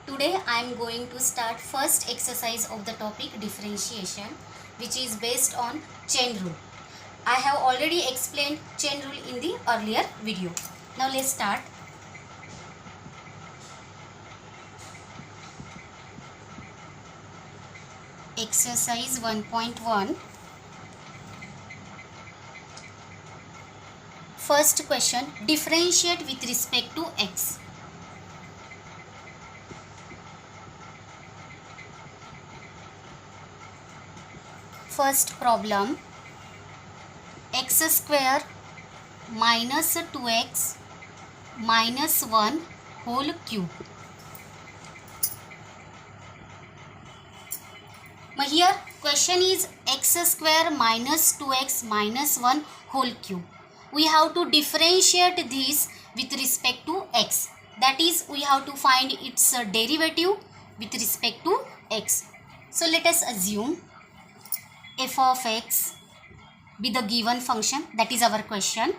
Today I am going to start first exercise of the topic differentiation, which is based on chain rule. I have already explained chain rule in the earlier video. Now let's start. Exercise 1.1. First question, differentiate with respect to x. First problem, x square minus 2x minus 1 whole cube. Here question is x square minus 2x minus 1 whole cube. We have to differentiate this with respect to x. That is, we have to find its derivative with respect to x. So let us assume f of x be the given function, that is our question,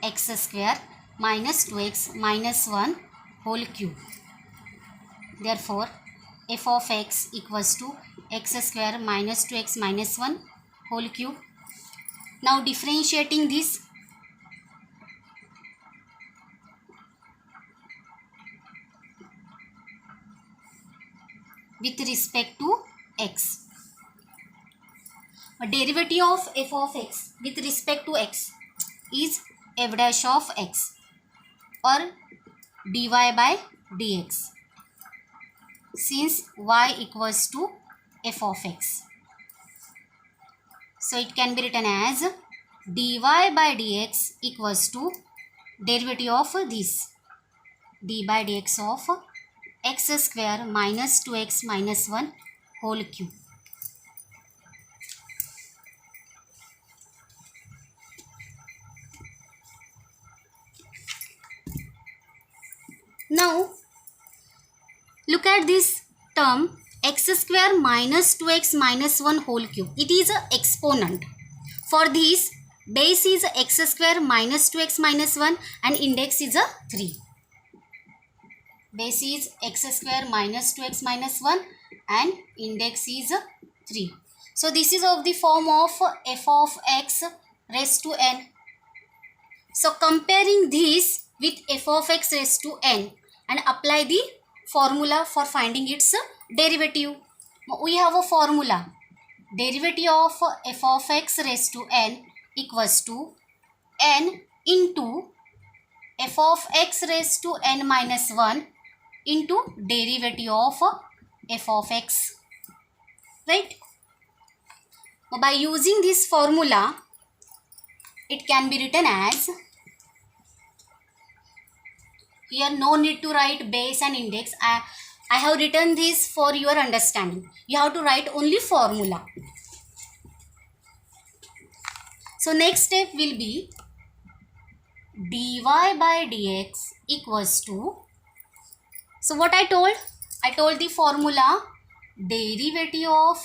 x square minus 2x minus 1 whole cube. Therefore f of x equals to x square minus 2x minus 1 whole cube. Now differentiating this, with respect to x. A derivative of f of x with respect to x is f dash of x or dy by dx, since y equals to f of x. So it can be written as dy by dx equals to derivative of this, d by dx of x square minus 2x minus 1 whole cube. Now look at this term x square minus 2x minus 1 whole cube. It is an exponent. For this, base is x square minus 2x minus 1 and index is a 3. Base is x square minus 2x minus 1 and index is 3. So this is of the form of f of x raised to n. So comparing this with f of x raised to n and apply the formula for finding its derivative. We have a formula, derivative of f of x raised to n equals to n into f of x raised to n minus 1 into derivative of f of x, right? By using this formula, it can be written as, here no need to write base and index. I have written this for your understanding. You have to write only formula. So next step will be dy by dx equals to, so what I told the formula, derivative of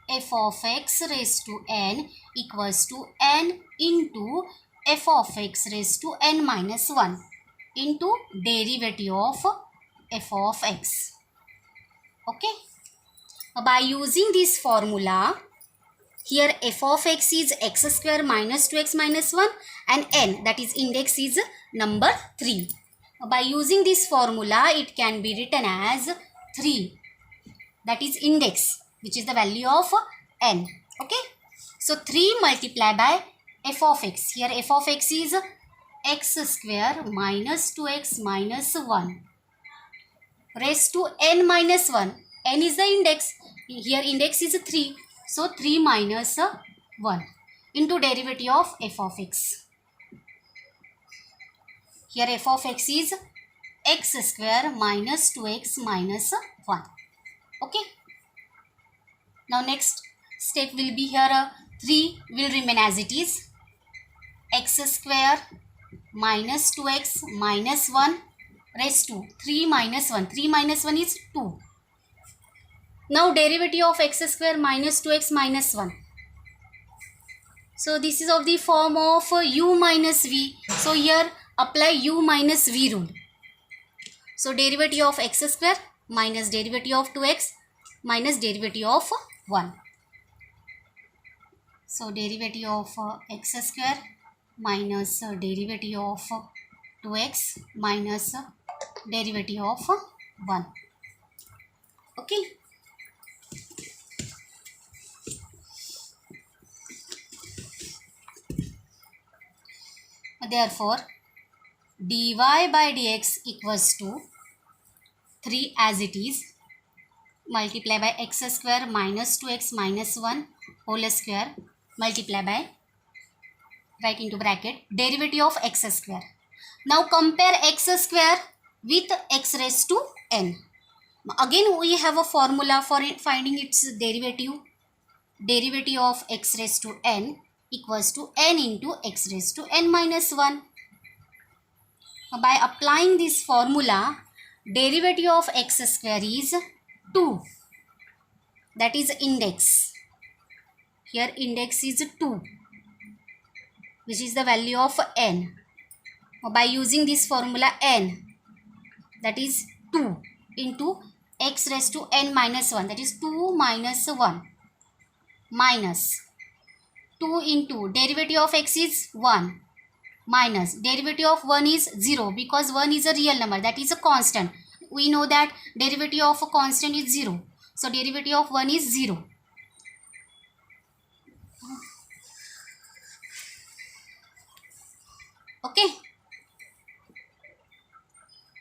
f of x raised to n equals to n into f of x raised to n minus 1 into derivative of f of x. Okay. By using this formula, here f of x is x square minus 2x minus 1 and n, that is index, is number 3. By using this formula, it can be written as 3, that is index, which is the value of n. Okay. So 3 multiplied by f of x. Here f of x is x square minus 2x minus 1 raised to n minus 1. N is the index. Here index is 3. So 3 minus 1 into derivative of f of x. Here f of x is x square minus 2x minus 1. Okay. Now next step will be here 3 will remain as it is. X square minus 2x minus 1 raised to 3 minus 1. 3 minus 1 is 2. Now derivative of x square minus 2x minus 1. So this is of the form of u minus v. So here apply u minus v rule. So derivative of x square minus derivative of 2x minus derivative of 1. So derivative of x square minus derivative of 2x minus derivative of 1. Okay. Therefore, dy by dx equals to 3 as it is, multiply by x square minus 2x minus 1 whole square, multiply by, write into bracket, derivative of x square. Now compare x square with x raised to n. Again we have a formula for finding its derivative. Derivative of x raised to n equals to n into x raised to n minus 1. By applying this formula, derivative of x square is 2. That is index. Here index is 2, which is the value of n. By using this formula n, that is 2 into x raised to n minus 1, that is 2 minus 1, minus 2 into derivative of x is 1, minus derivative of 1 is 0, because 1 is a real number, that is a constant. We know that derivative of a constant is 0. So derivative of 1 is 0. Okay.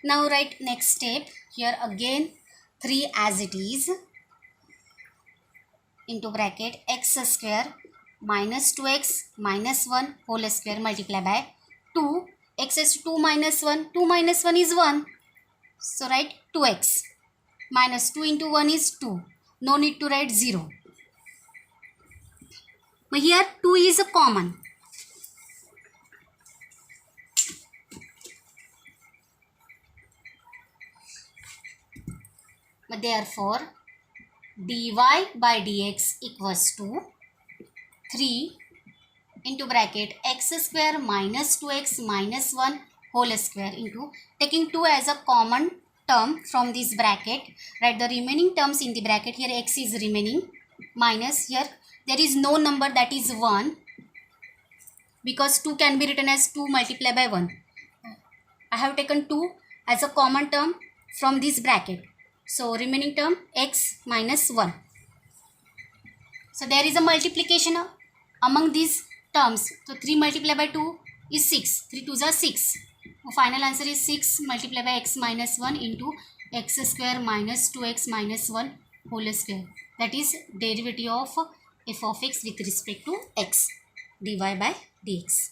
Now write next step. Here again 3 as it is, into bracket x square minus 2x minus 1 whole square, multiply by 2, x is 2 minus 1, 2 minus 1 is 1. So write 2x minus 2 into 1 is 2. No need to write 0. But here 2 is a common. But therefore, dy by dx equals to 3 into bracket x square minus 2x minus 1 whole square, into taking 2 as a common term from this bracket, write the remaining terms in the bracket. Here x is remaining, minus here there is no number, that is 1, because 2 can be written as 2 multiplied by 1. I have taken 2 as a common term from this bracket. So remaining term x minus 1. So there is a multiplication among these terms. So 3 multiplied by 2 is 6. 3 2s are 6. Final answer is 6 multiplied by x minus 1 into x square minus 2x minus 1 whole square. That is derivative of f of x with respect to x, dy by dx.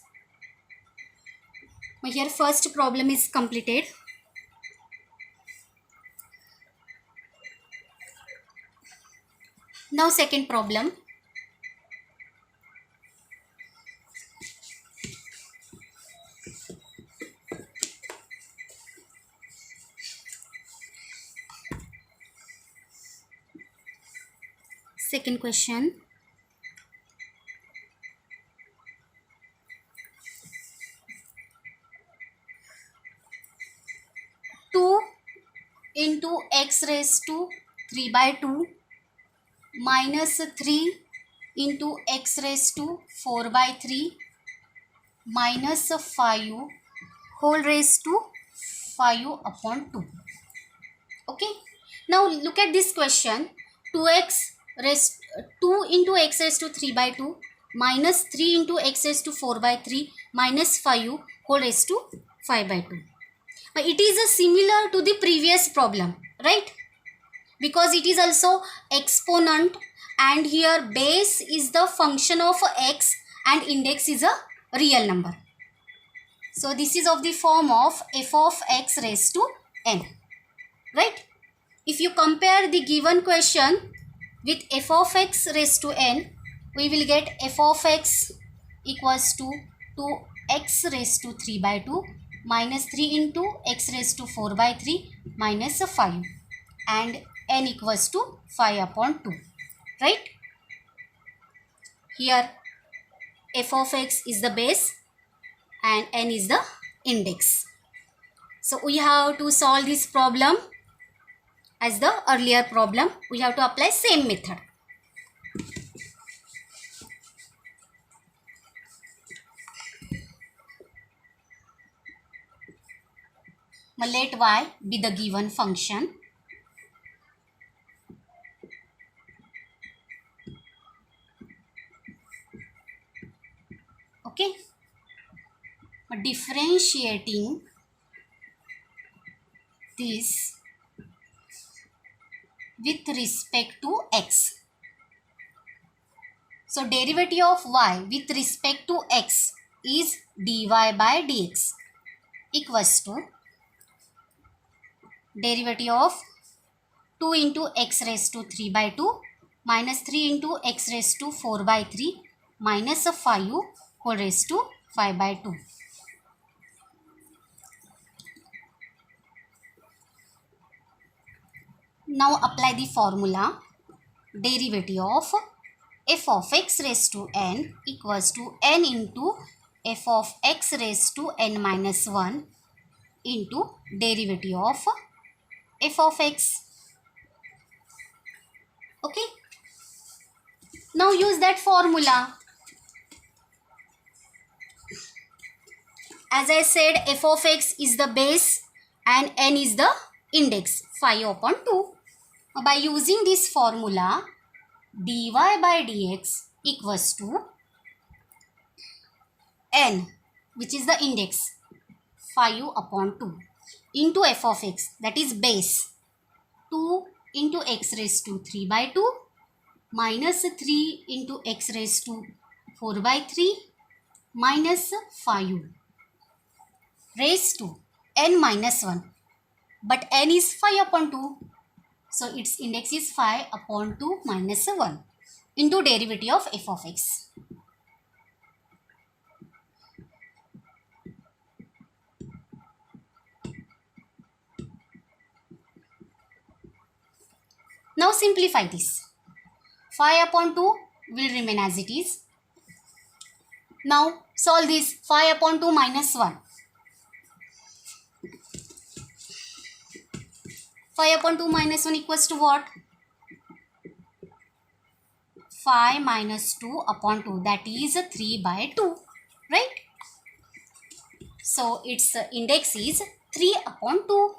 Here first problem is completed. Now second problem. Second question. Two into x raised to 3 by 2 minus 3 into x raised to 4 by 3 minus 5 whole raised to 5 upon 2. Okay. Now look at this question. 2 into x raised to 3 by 2 minus 3 into x raised to 4 by 3 minus 5 whole raised to 5 by 2. But it is similar to the previous problem, right? Because it is also exponent, and here base is the function of x and index is a real number. So this is of the form of f of x raised to n, right? If you compare the given question with f of x raised to n, we will get f of x equals to 2x raised to 3 by 2 minus 3 into x raised to 4 by 3 minus 5, and n equals to 5 upon 2, right? Here f of x is the base and n is the index. So we have to solve this problem as the earlier problem. We have to apply same method. Now let y be the given function. Okay. Differentiating this with respect to x. So derivative of y with respect to x is dy by dx equals to derivative of 2 into x raised to 3 by 2 minus 3 into x raised to 4 by 3 minus 5 whole raised to 5 by 2. Now apply the formula. Derivative of f of x raised to n equals to n into f of x raised to n minus 1 into derivative of f of x. Okay. Now use that formula. As I said, f of x is the base and n is the index, 5 upon 2. By using this formula, dy by dx equals to n, which is the index, 5 upon 2, into f of x, that is base, 2 into x raised to 3 by 2 minus 3 into x raised to 4 by 3 minus 5 raised to n minus 1. But n is 5 upon 2. So its index is 5 upon 2 minus 1 into derivative of f of x. Now simplify this. 5 upon 2 will remain as it is. Now solve this. 5 upon 2 minus 1. 5 upon 2 minus 1 equals to what? 5 minus 2 upon 2, that is 3 by 2, right? So its index is 3 upon 2.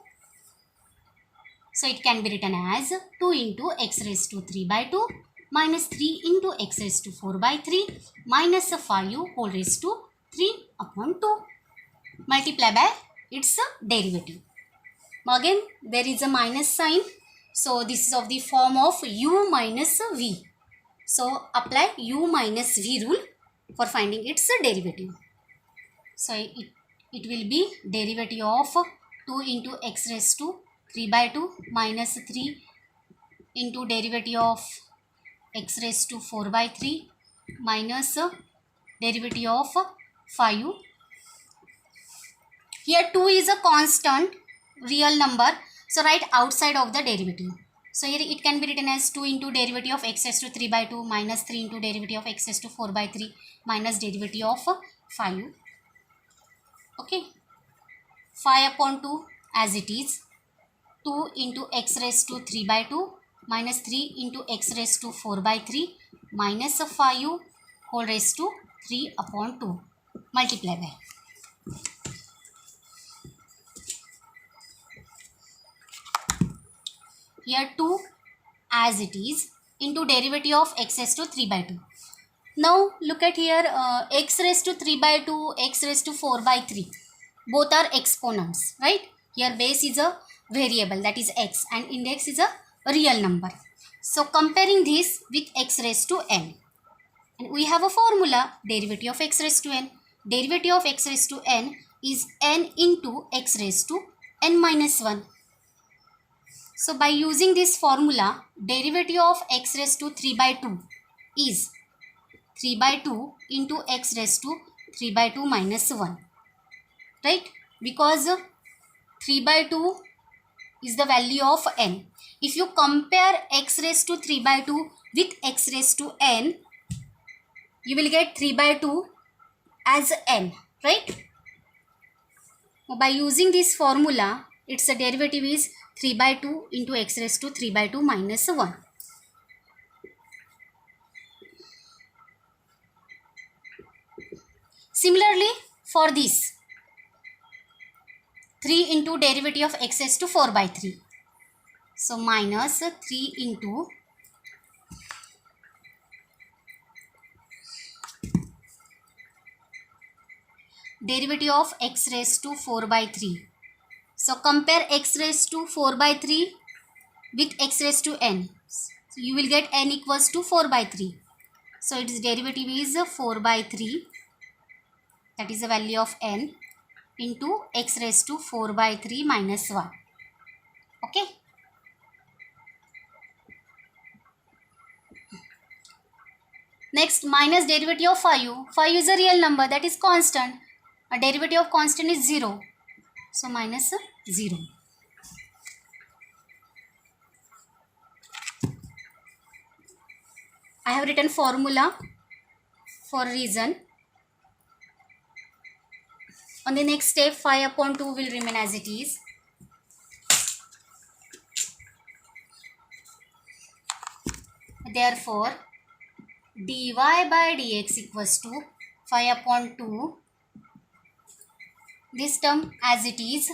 So it can be written as 2 into x raised to 3 by 2 minus 3 into x raised to 4 by 3 minus 5 whole raised to 3 upon 2. Multiply by its derivative. Again, there is a minus sign. So this is of the form of u minus v. So apply u minus v rule for finding its derivative. So it will be derivative of 2 into x raised to 3 by 2 minus 3 into derivative of x raised to 4 by 3 minus derivative of 5. Here 2 is a constant real number, so write outside of the derivative. So here it can be written as 2 into derivative of x raised to 3 by 2 minus 3 into derivative of x raised to 4 by 3 minus derivative of 5. Okay. 5 upon 2 as it is. 2 into x raised to 3 by 2 minus 3 into x raised to 4 by 3 minus 5 whole raised to 3 upon 2. Multiply by. Here 2 as it is into derivative of x raised to 3 by 2. Now look at here, x raised to 3 by 2, x raised to 4 by 3. Both are exponents, right? Here base is a variable, that is x, and index is a real number. So comparing this with x raised to n. And we have a formula, derivative of x raised to n. Derivative of x raised to n is n into x raised to n minus 1. So by using this formula, derivative of x raised to 3 by 2 is 3 by 2 into x raised to 3 by 2 minus 1. Right? Because 3 by 2 is the value of n. If you compare x raised to 3 by 2 with x raised to n, you will get 3 by 2 as n. Right? By using this formula, its derivative is 3 by 2 into x raised to 3 by 2 minus 1. Similarly, for this, 3 into derivative of x raised to 4 by 3. So, minus 3 into derivative of x raised to 4 by 3. So, compare x raised to 4 by 3 with x raised to n. So, you will get n equals to 4 by 3. So, its derivative is 4 by 3, that is the value of n, into x raised to 4 by 3 minus 1. Okay. Next, minus derivative of 5. 5 is a real number, that is constant. A derivative of constant is 0. So, minus 0. I have written formula for a reason. On the next step, 5 upon 2 will remain as it is. Therefore, dy by dx equals to 5 upon 2. This term as it is,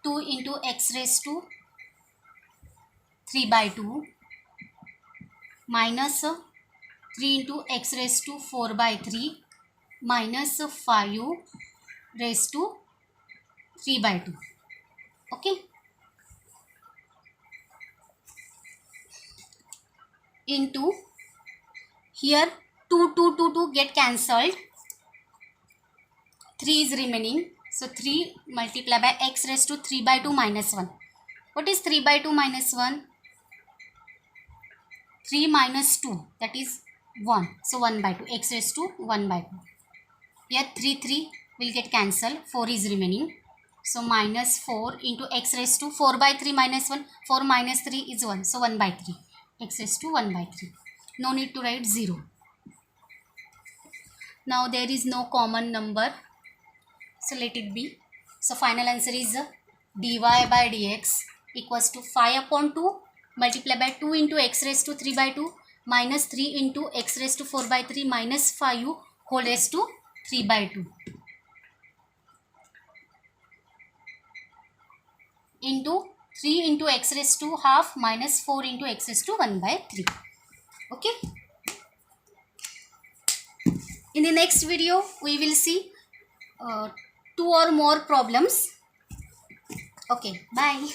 2 into x raised to 3 by 2 minus 3 into x raised to 4 by 3 minus 5 raised to 3 by 2. Okay. Into here 2 get cancelled. 3 is remaining. So 3 multiplied by x raised to 3 by 2 minus 1. What is 3 by 2 minus 1? 3 minus 2, that is 1. So 1 by 2, x raised to 1 by 2. Here 3 will get cancelled. 4 is remaining. So minus 4 into x raised to 4 by 3 minus 1. 4 minus 3 is 1. So 1 by 3. X raised to 1 by 3. No need to write 0. Now there is no common number. So let it be. So final answer is dy by dx equals to 5 upon 2 multiplied by 2 into x raised to 3 by 2 minus 3 into x raised to 4 by 3 minus 5 whole raised to 3 by 2 into 3 into x raised to half minus 4 into x raised to 1 by 3. Okay. In the next video, we will see 2 or more problems. Okay, bye.